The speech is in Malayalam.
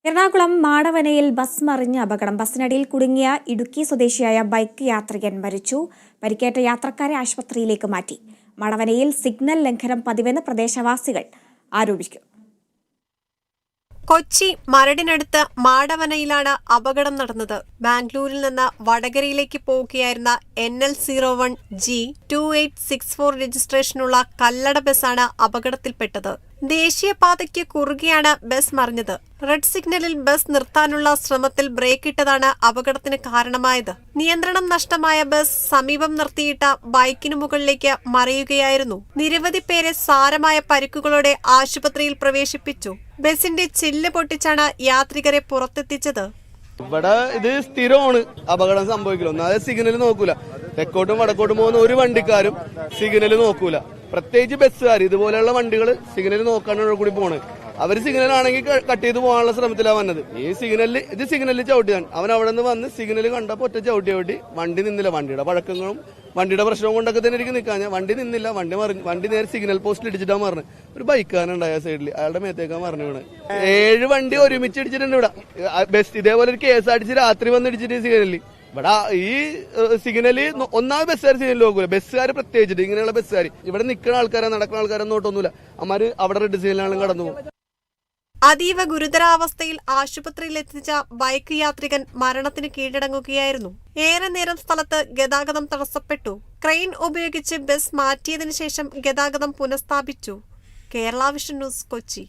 എറണാകുളം മാടവനയിൽ ബസ് മറിഞ്ഞ അപകടം. ബസ്സിനടിയിൽ കുടുങ്ങിയ ഇടുക്കി സ്വദേശിയായ ബൈക്ക് യാത്രികൻ മരിച്ചു. പരിക്കേറ്റ യാത്രക്കാരെ ആശുപത്രിയിലേക്ക് മാറ്റി. മാടവനയിൽ സിഗ്നൽ ലംഘനം പതിവെന്ന് പ്രദേശവാസികൾ ആരോപിച്ചു. കൊച്ചി മരടിനടുത്ത് മാടവനയിലാണ് അപകടം നടന്നത്. ബാംഗ്ലൂരിൽ നിന്ന് വടകരയിലേക്ക് പോവുകയായിരുന്ന NL01G2864 രജിസ്ട്രേഷനുള്ള കല്ലട ബസ്സാണ് അപകടത്തിൽപ്പെട്ടത്. ദേശീയപാതയ്ക്ക് കുറുകെയാണ് ബസ് മറിഞ്ഞത്. റെഡ് സിഗ്നലിൽ ബസ് നിർത്താനുള്ള ശ്രമത്തിൽ ബ്രേക്കിട്ടതാണ് അപകടത്തിന് കാരണമായത്. നിയന്ത്രണം നഷ്ടമായ ബസ് സമീപം നിർത്തിയിട്ട ബൈക്കിനു മുകളിലേക്ക് മറിയുകയായിരുന്നു. നിരവധി പേരെ സാരമായ പരിക്കുകളോടെ ആശുപത്രിയിൽ പ്രവേശിപ്പിച്ചു. ബസിന്റെ ചില്ല് പൊട്ടിച്ചാണ് യാത്രികരെ പുറത്തെത്തിച്ചത്. ഇവിടെ ഇത് സ്ഥിരമാണ് അപകടം സംഭവിക്കില്ല. ഒന്നാമത് സിഗ്നൽ നോക്കൂല. തെക്കോട്ടും വടക്കോട്ടും പോകുന്ന ഒരു വണ്ടിക്കാരും സിഗ്നൽ നോക്കൂല. പ്രത്യേകിച്ച് ബസ്സുകാർ ഇതുപോലെയുള്ള വണ്ടികൾ സിഗ്നൽ നോക്കാനാണ് കൂടി പോണത്. അവർ സിഗ്നൽ ആണെങ്കിൽ കട്ട് ചെയ്ത് പോകാനുള്ള ശ്രമത്തിലാണ് വന്നത്. ഇത് സിഗ്നലിൽ ചവിട്ടിയാണ്. അവൻ അവിടെ നിന്ന് വന്ന് സിഗ്നൽ കണ്ടപ്പോൾ ഒറ്റ ചവിട്ടി വണ്ടി നിന്നില്ല. വണ്ടിയുടെ പഴക്കങ്ങളും വണ്ടിയുടെ പ്രശ്നവും കൊണ്ടൊക്കെ തന്നെ എനിക്ക് നിൽക്കാൻ വണ്ടി നിന്നില്ല. വണ്ടി നേരെ സിഗ്നൽ പോസ്റ്റിൽ ഇടിച്ചിട്ടാ മറിഞ്ഞ്. ഒരു ബൈക്കാനുണ്ടായ സൈഡിൽ അയാളുടെ മേത്തേക്കാൻ മറിഞ്ഞു വീണ്. 7 വണ്ടി ഒരുമിച്ച് ഇടിച്ചിട്ടുണ്ട് ഇവിടെ. ബസ് ഇതേപോലെ ഒരു KSRTC രാത്രി വന്ന് ഇടിച്ചിട്ട് സിഗ്നലിൽ. ഇവിടെ ഈ സിഗ്നല് ഒന്നാമത് ബസ്സുകാർ സിഗ്നൽ നോക്കൂല. ബസ്സുകാർ പ്രത്യേകിച്ചിട്ട് ഇങ്ങനെയുള്ള ബസ്സുകാർ ഇവിടെ നിൽക്കുന്ന ആൾക്കാരെ നടക്കുന്ന ആൾക്കാരെ നോട്ടൊന്നുമില്ല. അമ്മാര് അവിടെ റെഡ് സിഗ്നലാണ് കടന്നു പോകും. അതീവ ഗുരുതരാവസ്ഥയിൽ ആശുപത്രിയിൽ എത്തിച്ച ബൈക്ക് യാത്രികൻ മരണത്തിന് കീഴടങ്ങുകയായിരുന്നു. ഏറെ നേരം സ്ഥലത്ത് ഗതാഗതം തടസ്സപ്പെട്ടു. ക്രെയിൻ ഉപയോഗിച്ച് ബസ് മാറ്റിയതിനു ശേഷം ഗതാഗതം പുനഃസ്ഥാപിച്ചു. Kerala vision news, Kochi.